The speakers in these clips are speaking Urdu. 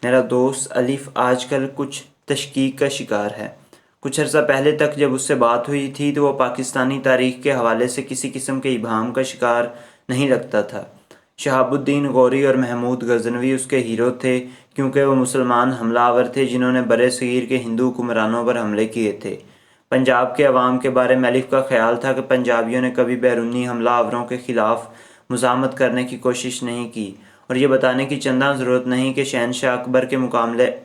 میرا دوست الف آج کل کچھ تشکیک کا شکار ہے۔ کچھ عرصہ پہلے تک جب اس سے بات ہوئی تھی تو وہ پاکستانی تاریخ کے حوالے سے کسی قسم کے ابہام کا شکار نہیں لگتا تھا۔ شہاب الدین غوری اور محمود غزنوی اس کے ہیرو تھے، کیونکہ وہ مسلمان حملہ آور تھے جنہوں نے برِ صغیر کے ہندو حکمرانوں پر حملے کیے تھے۔ پنجاب کے عوام کے بارے میں الف کا خیال تھا کہ پنجابیوں نے کبھی بیرونی حملہ آوروں کے خلاف مزاحمت کرنے کی کوشش نہیں کی، اور یہ بتانے کی چنداں ضرورت نہیں کہ شہنشاہ اکبر کے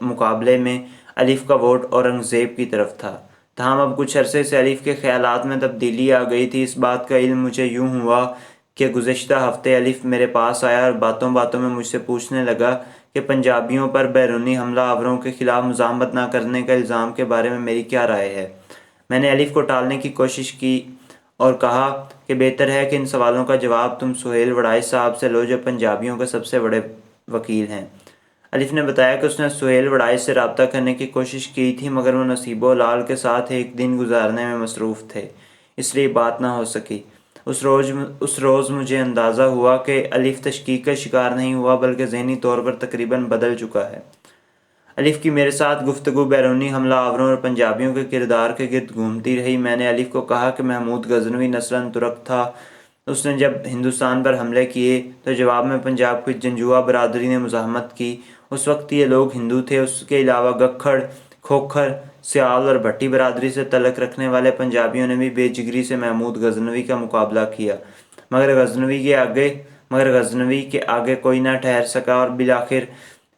مقابلے میں الف کا ووٹ اورنگزیب کی طرف تھا۔ تاہم اب کچھ عرصے سے الف کے خیالات میں تبدیلی آ گئی تھی۔ اس بات کا علم مجھے یوں ہوا کہ گزشتہ ہفتے الف میرے پاس آیا اور باتوں باتوں میں مجھ سے پوچھنے لگا کہ پنجابیوں پر بیرونی حملہ آوروں کے خلاف مزاحمت نہ کرنے کا الزام کے بارے میں میری کیا رائے ہے۔ میں نے الف کو ٹالنے کی کوشش کی اور کہا کہ بہتر ہے کہ ان سوالوں کا جواب تم سہیل وڑائچ صاحب سے لو، جو پنجابیوں کے سب سے بڑے وکیل ہیں۔ الف نے بتایا کہ اس نے سہیل وڑائچ سے رابطہ کرنے کی کوشش کی تھی، مگر وہ نصیب و لال کے ساتھ ایک دن گزارنے میں مصروف تھے، اس لیے بات نہ ہو سکی۔ اس روز مجھے اندازہ ہوا کہ الف تشکیک کا شکار نہیں ہوا، بلکہ ذہنی طور پر تقریباً بدل چکا ہے۔ الف کی میرے ساتھ گفتگو بیرونی حملہ آوروں اور پنجابیوں کے کردار کے گرد گھومتی رہی۔ میں نے الف کو کہا کہ محمود غزنوی نسلاً ترک تھا۔ اس نے جب ہندوستان پر حملے کیے تو جواب میں پنجاب کی جنجوعہ برادری نے مزاحمت کی۔ اس وقت یہ لوگ ہندو تھے۔ اس کے علاوہ گکھڑ، کھوکھر، سیال اور بھٹی برادری سے تعلق رکھنے والے پنجابیوں نے بھی بے جگری سے محمود غزنوی کا مقابلہ کیا، مگر غزنوی کے آگے کوئی نہ ٹھہر سکا اور بالآخر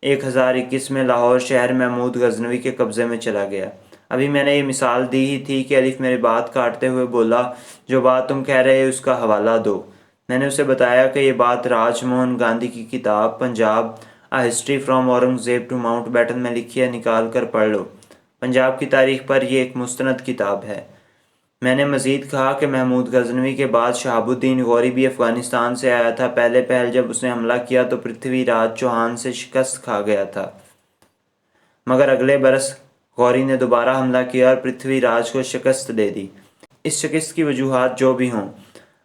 1021 میں لاہور شہر محمود غزنوی کے قبضے میں چلا گیا۔ ابھی میں نے یہ مثال دی ہی تھی کہ الف میری بات کاٹتے ہوئے بولا، جو بات تم کہہ رہے اس کا حوالہ دو۔ میں نے اسے بتایا کہ یہ بات راج موہن گاندھی کی کتاب Punjab a history from Aurangzeb to Mountbatten میں لکھی ہے، نکال کر پڑھ لو۔ پنجاب کی تاریخ پر یہ ایک مستند کتاب ہے۔ میں نے مزید کہا کہ محمود غزنوی کے بعد شہاب الدین غوری بھی افغانستان سے آیا تھا۔ پہلے جب اس نے حملہ کیا تو پرتھوی راج چوہان سے شکست کھا گیا تھا، مگر اگلے برس غوری نے دوبارہ حملہ کیا اور پرتھوی راج کو شکست دے دی۔ اس شکست کی وجوہات جو بھی ہوں،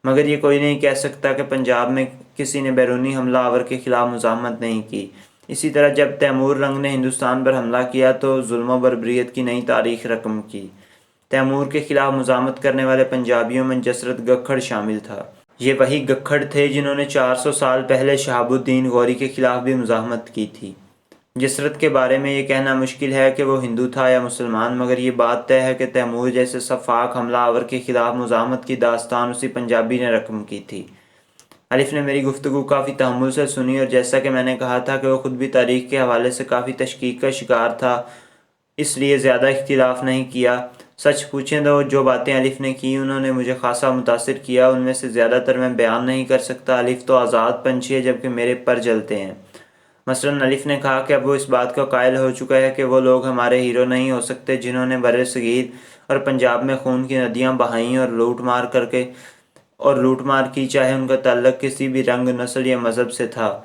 مگر یہ کوئی نہیں کہہ سکتا کہ پنجاب میں کسی نے بیرونی حملہ آور کے خلاف مزاحمت نہیں کی۔ اسی طرح جب تیمور لنگ نے ہندوستان پر حملہ کیا تو ظلم و بربریت کی نئی تاریخ رقم کی۔ تیمور کے خلاف مزاحمت کرنے والے پنجابیوں میں جسرت گکھڑ شامل تھا۔ یہ وہی گکھڑ تھے جنہوں نے 400 سال پہلے شہاب الدین غوری کے خلاف بھی مزاحمت کی تھی۔ جسرت کے بارے میں یہ کہنا مشکل ہے کہ وہ ہندو تھا یا مسلمان، مگر یہ بات طے ہے کہ تیمور جیسے سفاک حملہ آور کے خلاف مزاحمت کی داستان اسی پنجابی نے رقم کی تھی۔ الف نے میری گفتگو کافی تحمل سے سنی، اور جیسا کہ میں نے کہا تھا کہ وہ خود بھی تاریخ کے حوالے سے کافی تشکیک کا شکار تھا، اس لیے زیادہ اختلاف نہیں کیا۔ سچ پوچھیں تو جو باتیں الف نے کی انہوں نے مجھے خاصا متاثر کیا۔ ان میں سے زیادہ تر میں بیان نہیں کر سکتا۔ الف تو آزاد پنچھی ہے، جبکہ میرے پر جلتے ہیں۔ مثلاً الف نے کہا کہ اب وہ اس بات کا قائل ہو چکا ہے کہ وہ لوگ ہمارے ہیرو نہیں ہو سکتے جنہوں نے برِ صغیر اور پنجاب میں خون کی ندیاں بہائیں اور لوٹ مار کی، چاہے ان کا تعلق کسی بھی رنگ، نسل یا مذہب سے تھا۔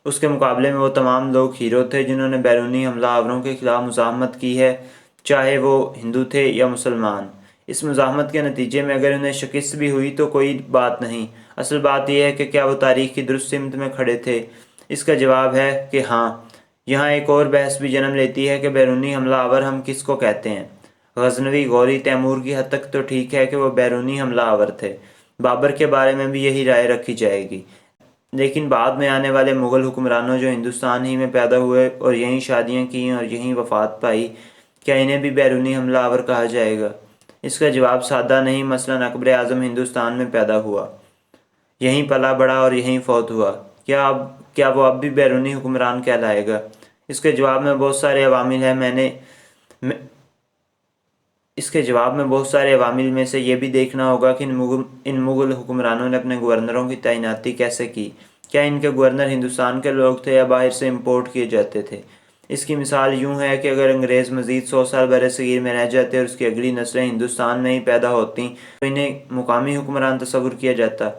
اس کے مقابلے میں وہ تمام لوگ ہیرو تھے جنہوں نے بیرونی حملہ آوروں کے خلاف مزاحمت کی ہے، چاہے وہ ہندو تھے یا مسلمان۔ اس مزاحمت کے نتیجے میں اگر انہیں شکست بھی ہوئی تو کوئی بات نہیں، اصل بات یہ ہے کہ کیا وہ تاریخ کی درست سمت میں کھڑے تھے۔ اس کا جواب ہے کہ ہاں۔ یہاں ایک اور بحث بھی جنم لیتی ہے کہ بیرونی حملہ آور ہم کس کو کہتے ہیں۔ غزنوی، غوری، تیمور کی حد تک تو ٹھیک ہے کہ وہ بیرونی حملہ آور تھے۔ بابر کے بارے میں بھی یہی رائے رکھی جائے گی، لیکن بعد میں آنے والے مغل حکمرانوں جو ہندوستان ہی میں پیدا ہوئے اور یہیں شادیاں کیں اور یہیں وفات پائی، کیا انہیں بھی بیرونی حملہ آور کہا جائے گا؟ اس کا جواب سادہ نہیں۔ مثلاً اکبر اعظم ہندوستان میں پیدا ہوا، یہیں پلا بڑھا اور یہیں فوت ہوا، کیا وہ اب بھی بیرونی حکمران کہلائے گا؟ اس کے جواب میں بہت سارے عوامل میں سے یہ بھی دیکھنا ہوگا کہ ان مغل حکمرانوں نے اپنے گورنروں کی تعیناتی کیسے کی۔ کیا ان کے گورنر ہندوستان کے لوگ تھے یا باہر سے امپورٹ کیے جاتے تھے؟ اس کی مثال یوں ہے کہ اگر انگریز مزید 100 سال برِ صغیر میں رہ جاتے اور اس کی اگلی نسلیں ہندوستان میں ہی پیدا ہوتیں تو انہیں مقامی حکمران تصور کیا جاتا؟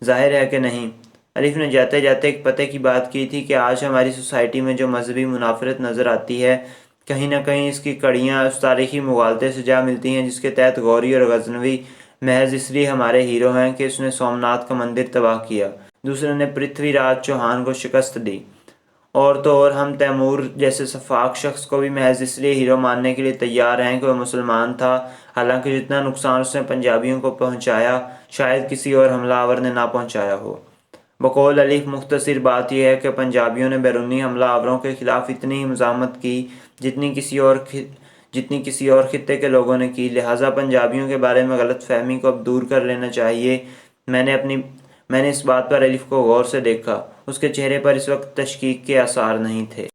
ظاہر ہے کہ نہیں۔ الف نے جاتے جاتے ایک پتے کی بات کی تھی کہ آج ہماری سوسائٹی میں جو مذہبی منافرت نظر آتی ہے، کہیں نہ کہیں اس کی کڑیاں اس تاریخی مغالطے سے جا ملتی ہیں جس کے تحت غوری اور غزنوی محض اس لیے ہمارے ہیرو ہیں کہ اس نے سومناتھ کا مندر تباہ کیا، دوسرے نے پرتھوی راج چوہان کو شکست دی، اور تو اور ہم تیمور جیسے سفاک شخص کو بھی محض اس لیے ہیرو ماننے کے لیے تیار ہیں کہ وہ مسلمان تھا، حالانکہ جتنا نقصان اس نے پنجابیوں کو پہنچایا شاید کسی اور حملہ آور نے نہ پہنچایا ہو۔ بقول الف مختصر بات یہ ہے کہ پنجابیوں نے بیرونی حملہ آوروں کے خلاف اتنی ہی مزاحمت کی جتنی کسی اور خطے کے لوگوں نے کی، لہٰذا پنجابیوں کے بارے میں غلط فہمی کو اب دور کر لینا چاہیے۔ میں نے اس بات پر الف کو غور سے دیکھا، اس کے چہرے پر اس وقت تشکیک کے آثار نہیں تھے۔